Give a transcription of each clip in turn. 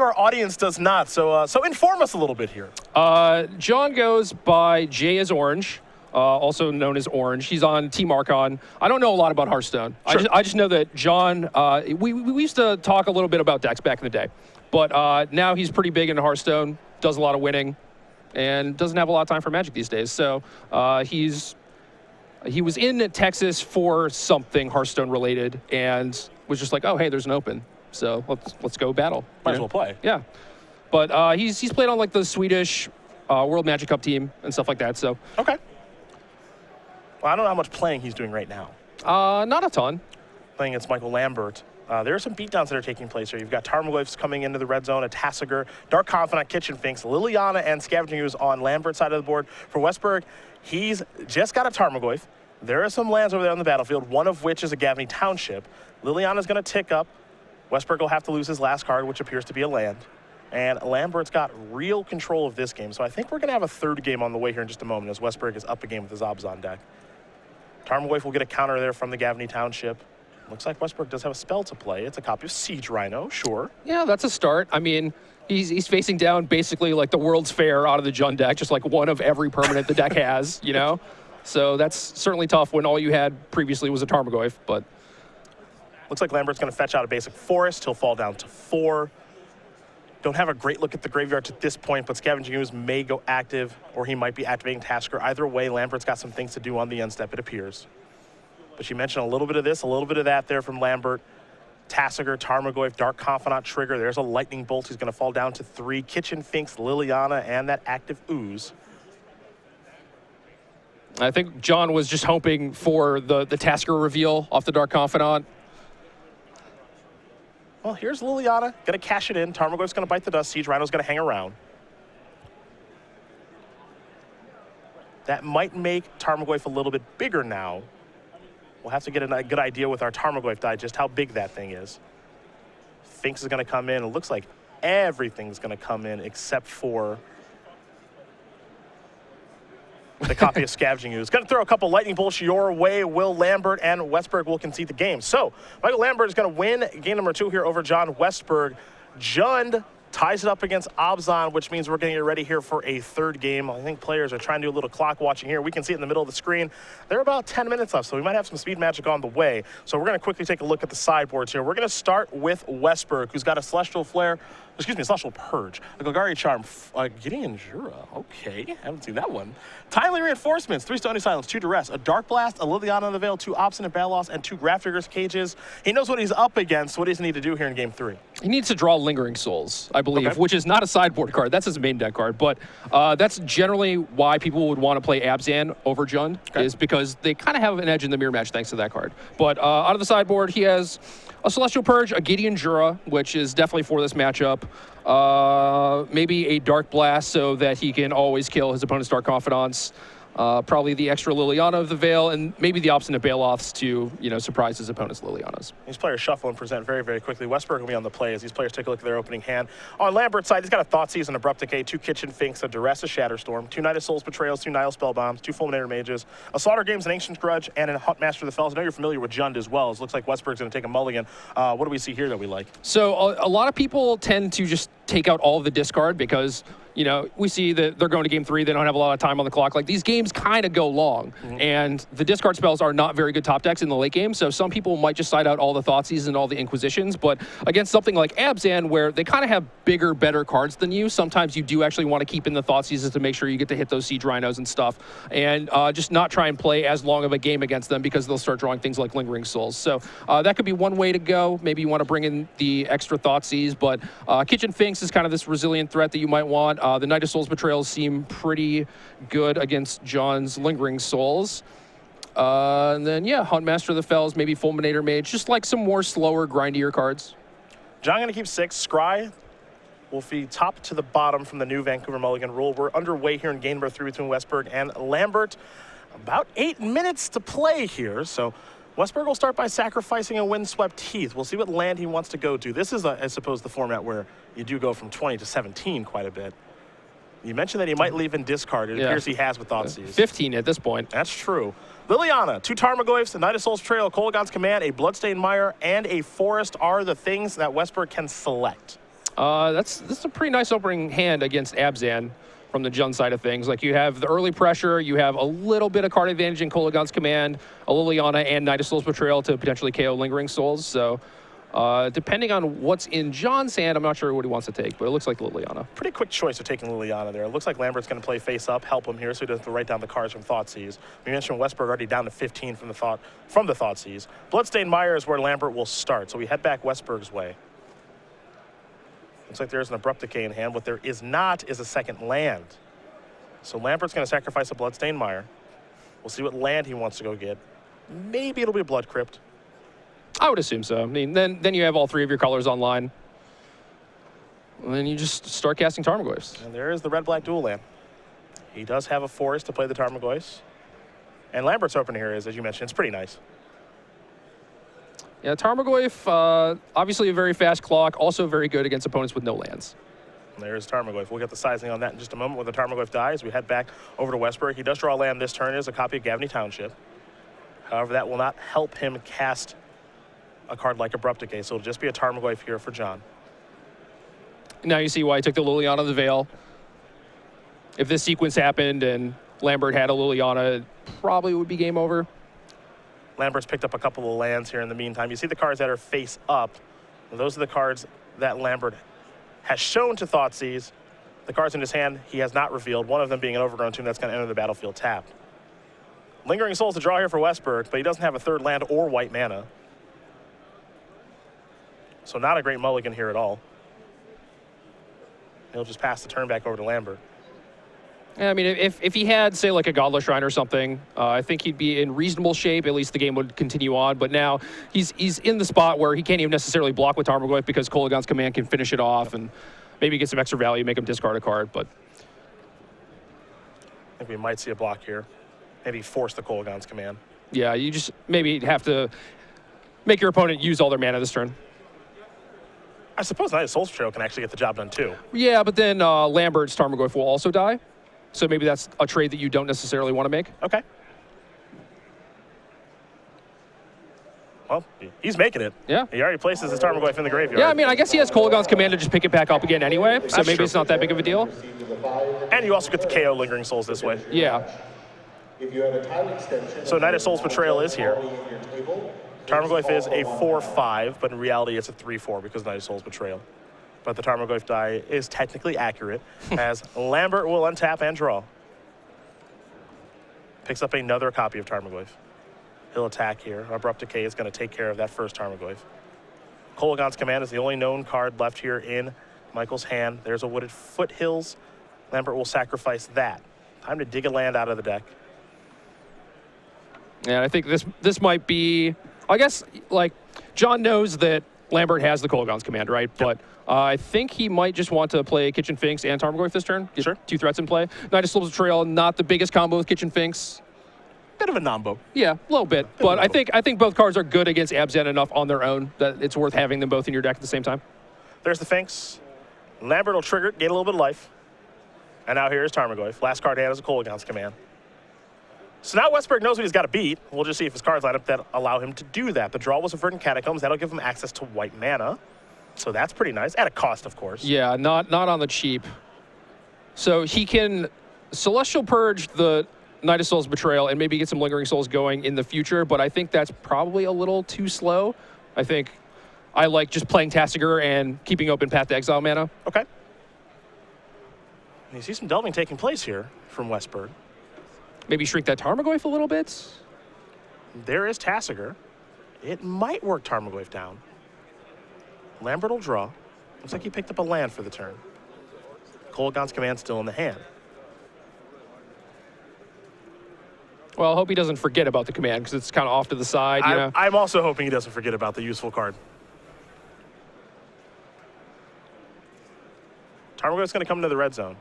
our audience does not. So inform us a little bit here. John goes by Jay as Orange, also known as Orange. He's on Team Archon. I don't know a lot about Hearthstone. Sure. I just know that John, we used to talk a little bit about decks back in the day. But now he's pretty big into Hearthstone, does a lot of winning, and doesn't have a lot of time for Magic these days. So he was in Texas for something Hearthstone related and was just like, oh, hey, there's an open. So let's go battle. Might as well play. Yeah. But he's played on like the Swedish World Magic Cup team and stuff like that. So Okay. Well, I don't know how much playing he's doing right now. not a ton. Playing against Michael Lambert. There are some beatdowns that are taking place here. You've got Tarmogoyfs coming into the red zone, a Tassiger, Dark Confidant, Kitchen Finks, Liliana, and Scavenging Ooze on Lambert's side of the board. For Westberg, he's just got a Tarmogoyf. There are some lands over there on the battlefield, one of which is a Gavney Township. Liliana's going to tick up. Westberg will have to lose his last card, which appears to be a land. And Lambert's got real control of this game. So I think we're going to have a third game on the way here in just a moment as Westberg is up a game with his Abzan deck. Tarmogoyf will get a counter there from the Gavney Township. Looks like Westberg does have a spell to play. It's a copy of Siege Rhino, sure. Yeah, that's a start. I mean, he's facing down basically like the World's Fair out of the Jund deck, just like one of every permanent the deck has, you know? So that's certainly tough when all you had previously was a Tarmogoyf, but... Looks like Lambert's going to fetch out a basic forest. He'll fall down to 4. Don't have a great look at the graveyard at this point, but Scavenging Ooze may go active, or he might be activating Tasker. Either way, Lambert's got some things to do on the end step, it appears. But you mentioned a little bit of this, a little bit of that there from Lambert. Tassiger, Tarmogoyf, Dark Confidant trigger. There's a Lightning Bolt. He's going to fall down to 3. Kitchen Finks, Liliana, and that active Ooze. I think John was just hoping for the Tasker reveal off the Dark Confidant. Well, here's Liliana. Going to cash it in. Tarmogoyf's going to bite the dust. Siege Rhino's going to hang around. That might make Tarmogoyf a little bit bigger now. We'll have to get a good idea with our Tarmogoyf die just how big that thing is. Finks is going to come in. It looks like everything's going to come in except for the copy of Scavenging Ooze. Going to throw a couple lightning bolts your way. Will Lambert and Westberg will concede the game. So Michael Lambert is going to win game number 2 here over John Westberg. Jund ties it up against Abzan, which means we're getting ready here for a third game. I think players are trying to do a little clock watching here. We can see it in the middle of the screen. There are about 10 minutes left, so we might have some speed magic on the way. So we're going to quickly take a look at the sideboards here. We're going to start with Westberg, who's got a Celestial Flare, Celestial Purge, a Golgari Charm, Gideon Jura, okay, haven't seen that one. Timely Reinforcements, 3 Stony Silence, 2 Duress, a Dark Blast, a Liliana on the Veil, 2 Obstinate Balos, and 2 Grafdigger's Cages. He knows what he's up against. What does he need to do here in game 3? He needs to draw Lingering Souls, I believe, Okay. which is not a sideboard card. That's his main deck card. But that's generally why people would want to play Abzan over Jund, is because they kind of have an edge in the mirror match thanks to that card. But out of the sideboard, he has a Celestial Purge, a Gideon Jura, which is definitely for this matchup. Maybe a Dark Blast so that he can always kill his opponent's Dark Confidants. Probably the extra Liliana of the Veil, and maybe the Obstinate Baloths to, surprise his opponent's Lilianas. These players shuffle and present very, very quickly. Westberg will be on the play as these players take a look at their opening hand. On Lambert's side, he's got a Thoughtseize, an Abrupt Decay, 2 Kitchen Finks, a Duress, a Shatterstorm, 2 Night of Souls Betrayals, 2 Nihil Spellbombs, 2 Fulminator Mages, a Slaughter Games, an Ancient Grudge, and a Huntmaster of the Fells. I know you're familiar with Jund as well. It looks like Westberg's going to take a mulligan. What do we see here that we like? So a lot of people tend to just take out all of the discard because we see that they're going to game 3. They don't have a lot of time on the clock. Like, these games kind of go long, and the discard spells are not very good top decks in the late game. So some people might just side out all the Thoughtseize and all the Inquisitions. But against something like Abzan, where they kind of have bigger, better cards than you, sometimes you do actually want to keep in the Thoughtseizes to make sure you get to hit those Siege Rhinos and stuff, and just not try and play as long of a game against them because they'll start drawing things like Lingering Souls. So that could be one way to go. Maybe you want to bring in the extra Thoughtseize, but Kitchen Finks is kind of this resilient threat that you might want. The Night of Souls Betrayals seem pretty good against John's Lingering Souls. And then, Huntmaster of the Fells, maybe Fulminator Mage, just like some more slower, grindier cards. John going to keep 6. Scry will feed top to the bottom from the new Vancouver Mulligan rule. We're underway here in game number 3 between Westberg and Lambert. About 8 minutes to play here, so Westberg will start by sacrificing a Windswept Heath. We'll see what land he wants to go to. This is, I suppose, the format where you do go from 20 to 17 quite a bit. You mentioned that he might leave in discard. It appears he has with Thoughtseize. 15 at this point. That's true. Liliana, 2 Tarmogoyfs, a Night of Souls Betrayal, Kolaghan's Command, a Bloodstained Mire, and a Forest are the things that Westberg can select. That's a pretty nice opening hand against Abzan from the Jund side of things. Like, you have the early pressure, you have a little bit of card advantage in Kolaghan's Command, a Liliana and Knight of Souls Betrayal to potentially KO Lingering Souls. So depending on what's in John's hand, I'm not sure what he wants to take, but it looks like Liliana. Pretty quick choice of taking Liliana there. It looks like Lambert's going to play face up, help him here, so he doesn't have to write down the cards from Thoughtseize. We mentioned Westberg already down to 15 from the Thoughtseize. Bloodstained Mire is where Lambert will start, so we head back Westberg's way. Looks like there's an Abrupt Decay in hand. What there is not is a second land. So Lambert's going to sacrifice a Bloodstained Mire. We'll see what land he wants to go get. Maybe it'll be a Blood Crypt. I would assume so. I mean, then you have all three of your colors online. And then you just start casting Tarmogoyfs. And there is the red-black dual land. He does have a forest to play the Tarmogoyfs. And Lambert's opening here is, as you mentioned, it's pretty nice. Yeah, Tarmogoyf, obviously a very fast clock, also very good against opponents with no lands. And there's Tarmogoyf. We'll get the sizing on that in just a moment when the Tarmogoyf dies. We head back over to Westberg. He does draw a land this turn. It is a copy of Gavney Township. However, that will not help him cast a card like Abrupt Decay, so it'll just be a Tarmogoyf here for John. Now you see why he took the Liliana of the Veil. If this sequence happened and Lambert had a Liliana, it probably would be game over. Lambert's picked up a couple of lands here in the meantime. You see the cards that are face up. Those are the cards that Lambert has shown to Thoughtseize. The cards in his hand he has not revealed, one of them being an Overgrown Tomb that's going to enter the battlefield tapped. Lingering Souls to draw here for Westberg, but he doesn't have a third land or white mana. So not a great mulligan here at all. He'll just pass the turn back over to Lambert. Yeah, I mean, if he had, say, like a Godless Shrine or something, I think he'd be in reasonable shape. At least the game would continue on. But now he's in the spot where he can't even necessarily block with Tarmogoyf because Kolaghan's Command can finish it off and maybe get some extra value, make him discard a card. But I think we might see a block here. Maybe force the Kolaghan's Command. Yeah, you just maybe have to make your opponent use all their mana this turn. I suppose Knight of Souls Betrayal can actually get the job done too. Yeah, but then Lambert's Tarmogoyf will also die. So maybe that's a trade that you don't necessarily want to make. Okay. Well, he's making it. Yeah. He already places his Tarmogoyf in the graveyard. Yeah, I mean, I guess he has Kolaghan's Command to just pick it back up again anyway, so maybe it's not that big of a deal. And you also get the KO Lingering Souls this way. Yeah. So Knight of Souls Betrayal is here. Tarmogoyf is a 4/5, but in reality it's a 3/4 because Knight of Souls Betrayal. But the Tarmogoyf die is technically accurate as Lambert will untap and draw. Picks up another copy of Tarmogoyf. He'll attack here. Abrupt Decay is going to take care of that first Tarmogoyf. Kolaghan's Command is the only known card left here in Michael's hand. There's a Wooded Foothills. Lambert will sacrifice that. Time to dig a land out of the deck. Yeah, I think this might be, I guess, like, John knows that Lambert has the Kolaghan's Command, right? Yep. But I think he might just want to play Kitchen Finks and Tarmogoyf this turn. Get Sure. 2 threats in play. Knight of Souls Betrayal, not the biggest combo with Kitchen Finks. Bit of a nombo. Yeah, a little bit. But I think both cards are good against Abzan enough on their own that it's worth having them both in your deck at the same time. There's the Finks. Lambert will trigger it, gain a little bit of life. And now here's Tarmogoyf. Last card hand is a Kolaghan's Command. So now Westberg knows what he's got to beat. We'll just see if his cards line up that allow him to do that. The draw was a Verdant Catacombs. That'll give him access to white mana. So that's pretty nice. At a cost, of course. Yeah, not on the cheap. So he can Celestial Purge the Knight of Souls Betrayal and maybe get some Lingering Souls going in the future, but I think that's probably a little too slow. I think I like just playing Tasigur and keeping open Path to Exile mana. Okay. You see some delving taking place here from Westberg. Maybe shrink that Tarmogoyf a little bit. There is Tasigur. It might work Tarmogoyf down. Lambert will draw. Looks like he picked up a land for the turn. Kolaghan's Command still in the hand. Well, I hope he doesn't forget about the command because it's kind of off to the side. You know? I'm also hoping he doesn't forget about the useful card. Tarmogoyf's going to come into the red zone.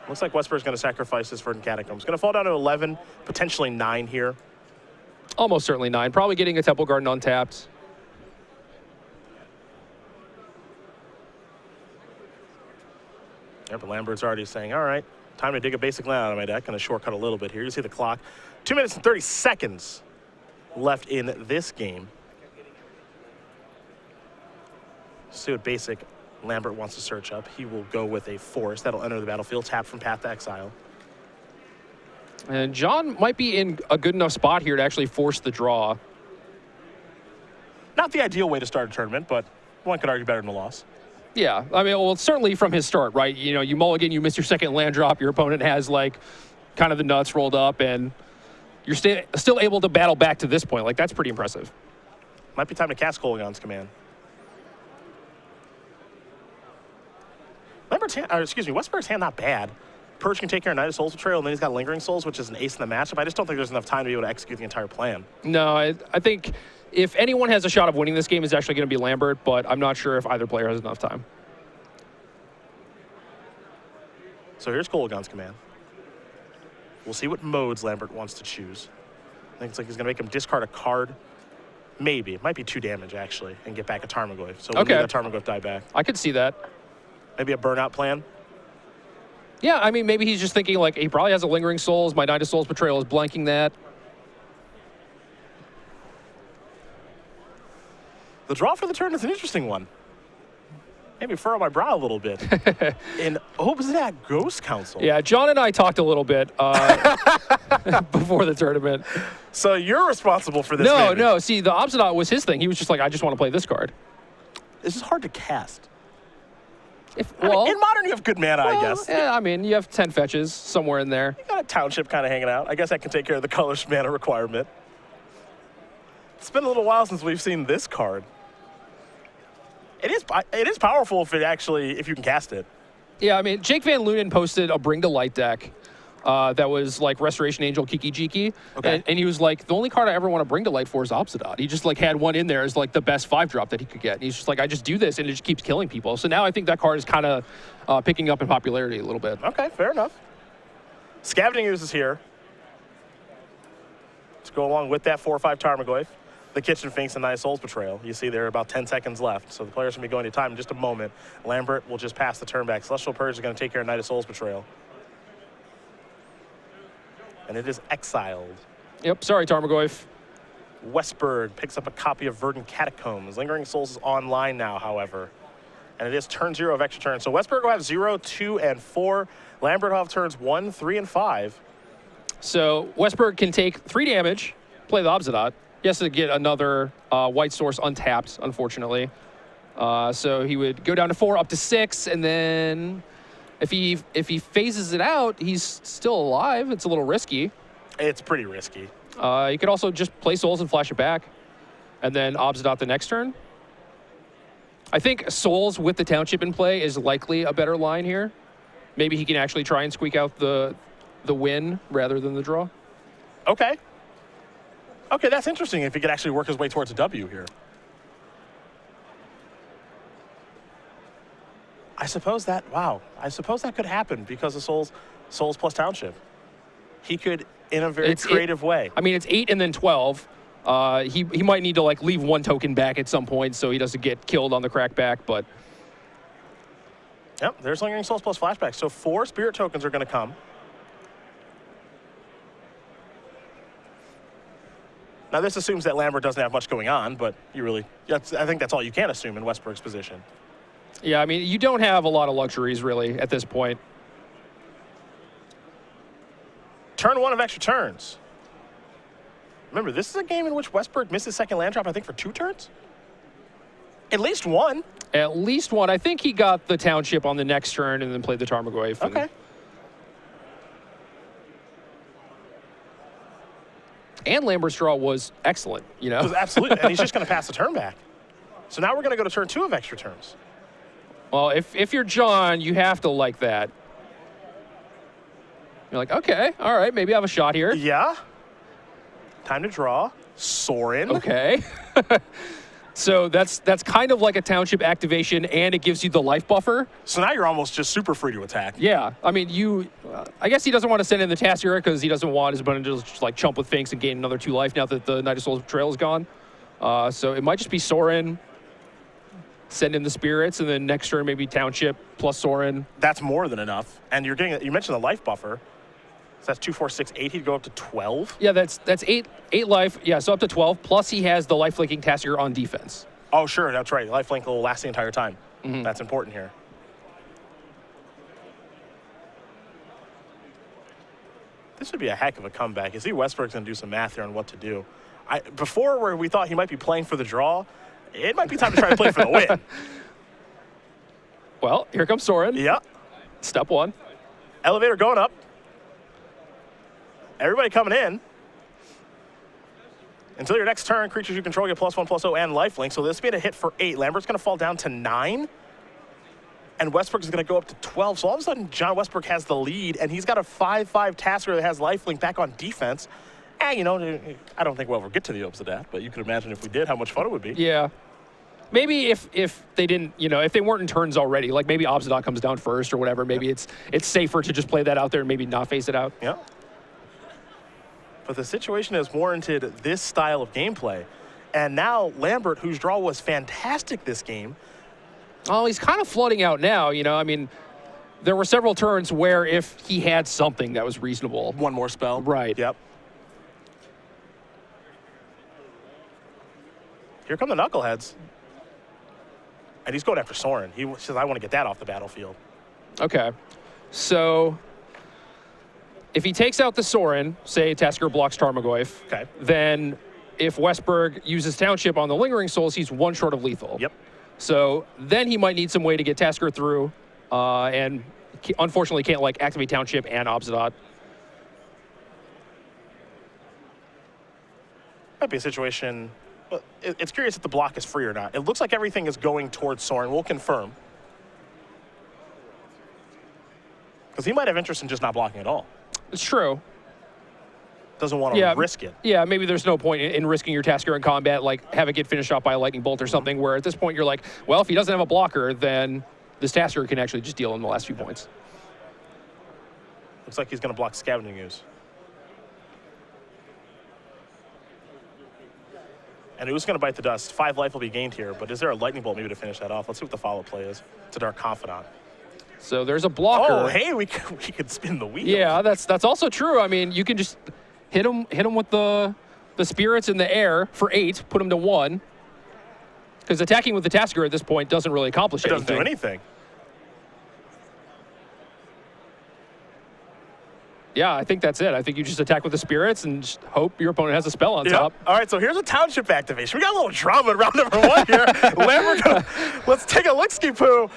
Looks like Westberg's going to sacrifice his Verdant Catacombs. Going to fall down to 11, potentially 9 here. Almost certainly 9. Probably getting a Temple Garden untapped. Yeah, but Lambert's already saying, all right, time to dig a basic land out of my deck. Going to shortcut a little bit here. You see the clock. 2 minutes and 30 seconds left in this game. See what basic Lambert wants to search up. He will go with a force. That'll enter the battlefield, tap from Path to Exile. And John might be in a good enough spot here to actually force the draw. Not the ideal way to start a tournament, but one could argue better than a loss. Yeah, I mean, well, certainly from his start, right? You know, you mulligan, you miss your second land drop, your opponent has, like, kind of the nuts rolled up, and you're still able to battle back to this point. Like, that's pretty impressive. Might be time to cast Kolaghan's Command. Westberg's hand not bad. Purge can take care of Knight of Souls Betrayal, and then he's got Lingering Souls, which is an ace in the matchup. I just don't think there's enough time to be able to execute the entire plan. No, I think if anyone has a shot of winning this game, it's actually going to be Lambert, but I'm not sure if either player has enough time. So here's Kolaghan's Command. We'll see what modes Lambert wants to choose. I think it's like he's going to make him discard a card. Maybe. It might be 2 damage, actually, and get back a Tarmogoyf. So we'll need that Tarmogoyf die back. I could see that. Maybe a burnout plan. Yeah, I mean, maybe he's just thinking, like, he probably has a Lingering Souls. My Knight of Souls Betrayal is blanking that. The draw for the turn is an interesting one. Maybe furrow my brow a little bit. In Obzad Ghost Council. Yeah, John and I talked a little bit before the tournament. So you're responsible for this, No, maybe. no. See, the Obsidian was his thing. He was just like, I just want to play this card. This is hard to cast. In Modern, you have good mana, I guess. Yeah, I mean, you have 10 fetches somewhere in there. You got a Township kind of hanging out. I guess that can take care of the colorless mana requirement. It's been a little while since we've seen this card. It is powerful if you can cast it. Yeah, I mean, Jake Van Lunen posted a Bring to Light deck that was like Restoration Angel Kiki Jiki. Okay. And he was like, the only card I ever want to bring to light for is Obsidian. He just like had one in there as like the best 5-drop that he could get. And he's just like, I just do this and it just keeps killing people. So now I think that card is kind of picking up in popularity a little bit. Okay, fair enough. Scavenging Ooze is here. Let's go along with that 4 or 5 Tarmogoyf. The Kitchen Finks and Knight of Souls Betrayal. You see there are about 10 seconds left, so the players will be going to time in just a moment. Lambert will just pass the turn back. Celestial Purge is going to take care of Knight of Souls Betrayal. And it is exiled. Yep, sorry, Tarmogoyf. Westberg picks up a copy of Verdant Catacombs. Lingering Souls is online now, however. And it is turn 0 of extra turns. So Westberg will have 0, 2, and 4. Lambert will have turns 1, 3, and 5. So Westberg can take 3 damage, play the Obsidian. He has to get another white source untapped, unfortunately. So he would go down to 4, up to 6, and then if he phases it out, he's still alive. It's a little risky. It's pretty risky. You could also just play Souls and flash it back, and then Obsidian the next turn. I think Souls with the Township in play is likely a better line here. Maybe he can actually try and squeak out the win rather than the draw. Okay. Okay, that's interesting if he could actually work his way towards a W here. I suppose that could happen because of Souls plus Township. He could, in a very creative way. I mean, it's 8 and then 12. He might need to like leave 1 token back at some point so he doesn't get killed on the crackback, but. Yep, there's Lingering Souls plus flashback. So 4 spirit tokens are going to come. Now, this assumes that Lambert doesn't have much going on, but I think that's all you can assume in Westberg's position. Yeah, I mean, you don't have a lot of luxuries, really, at this point. Turn 1 of extra turns. Remember, this is a game in which Westberg missed his second land drop, I think, for 2 turns? At least 1. At least 1. I think he got the Township on the next turn and then played the Tarmogoyf. Okay. And Lambert's draw was excellent, you know? It was absolutely, and he's just going to pass the turn back. So now we're going to go to turn 2 of extra turns. Well, if you're John, you have to like that. You're like, okay, all right, maybe I have a shot here. Yeah. Time to draw. Sorin. Okay. So that's kind of like a Township activation, and it gives you the life buffer. So now you're almost just super free to attack. Yeah, I mean, I guess he doesn't want to send in the Tassira because he doesn't want his opponent to just like chump with Finks and gain another 2 life now that the Knight of Souls Betrayal is gone. So it might just be Sorin, send in the Spirits, and then next turn maybe Township plus Sorin. That's more than enough. And you mentioned the life buffer. So that's 2, 4, 6, 8. He'd go up to 12. Yeah, that's 8 life. Yeah, so up to 12. Plus he has the life flicking Tassir on defense. Oh, sure, that's right. Lifelink will last the entire time. That's important here. This would be a heck of a comeback. You see Westberg's going to do some math here on what to do. Before where we thought he might be playing for the draw, it might be time to try to play for the win. Well, here comes Soren. Yep. Step one. Elevator going up. Everybody coming in. Until your next turn, creatures you control get +1/+0 and lifelink. So this made a hit for 8. Lambert's going to fall down to 9. And Westberg is going to go up to 12. So all of a sudden, John Westberg has the lead, and he's got a 5/5 Tasker that has lifelink back on defense. And, you know, I don't think we'll ever get to the Opes of that, but you could imagine if we did, how much fun it would be. Yeah. Maybe if they didn't, you know, if they weren't in turns already, like maybe Obsidian comes down first or whatever, maybe it's safer to just play that out there and maybe not face it out. Yeah. But the situation has warranted this style of gameplay. And now Lambert, whose draw was fantastic this game. Oh, he's kind of flooding out now, you know. I mean, there were several turns where if he had something that was reasonable. One more spell. Right. Yep. Here come the Knuckleheads. And he's going after Soren. He says, I want to get that off the battlefield. Okay. So if he takes out the Soren, say Tasker blocks Tarmogoyf, Okay. then if Westberg uses Township on the Lingering Souls, he's one short of lethal. Yep. So then he might need some way to get Tasker through, and unfortunately can't like activate Township and Obsidian. Might be a situation. Well, it's curious if the block is free or not. It looks like everything is going towards Soren. We'll confirm. Because he might have interest in just not blocking at all. It's true. Doesn't want to risk it. Yeah, maybe there's no point in risking your Tasker in combat, like have it get finished off by a lightning bolt or something, where at this point you're like, well, if he doesn't have a blocker, then this Tasker can actually just deal in the last few points. Looks like he's going to block Scavenging Ooze. And who's going to bite the dust? 5 life will be gained here, but is there a lightning bolt maybe to finish that off? Let's see what the follow-up play is. It's a Dark Confidant. So there's a blocker. Oh, hey, we could spin the wheel. Yeah, that's also true. I mean, you can just hit him with the spirits in the air for 8, put him to 1. Because attacking with the Tasker at this point doesn't really accomplish anything. It doesn't do anything. Yeah, I think that's it. I think you just attack with the spirits and just hope your opponent has a spell on top. All right, so here's a Township activation. We got a little drama in round number 1 here. Lambert, let's take a look-ski-poo.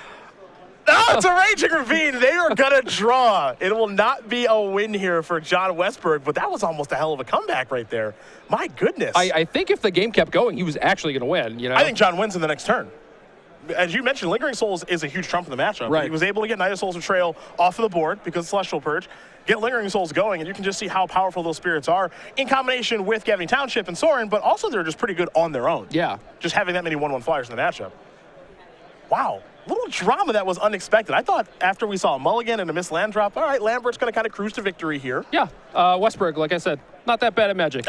Oh, it's a Raging Ravine. They are going to draw. It will not be a win here for John Westberg, but that was almost a hell of a comeback right there. My goodness. I think if the game kept going, he was actually going to win. You know? I think John wins in the next turn. As you mentioned, Lingering Souls is a huge trump in the matchup. Right. He was able to get Knight of Souls Betrayal off of the board because of Celestial Purge, get Lingering Souls going, and you can just see how powerful those spirits are in combination with Gavin Township and Soren, but also they're just pretty good on their own. Yeah. Just having that many 1/1 flyers in the matchup. Wow. Little drama that was unexpected. I thought after we saw a mulligan and a missed land drop, all right, Lambert's going to kind of cruise to victory here. Yeah. Westberg, like I said, not that bad at Magic.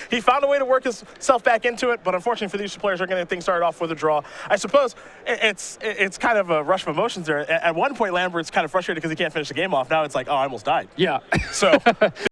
He found a way to work himself back into it, but unfortunately for these two players, are going to get things started off with a draw. I suppose it's kind of a rush of emotions there. At one point, Lambert's kind of frustrated because he can't finish the game off. Now it's like, oh, I almost died. Yeah. So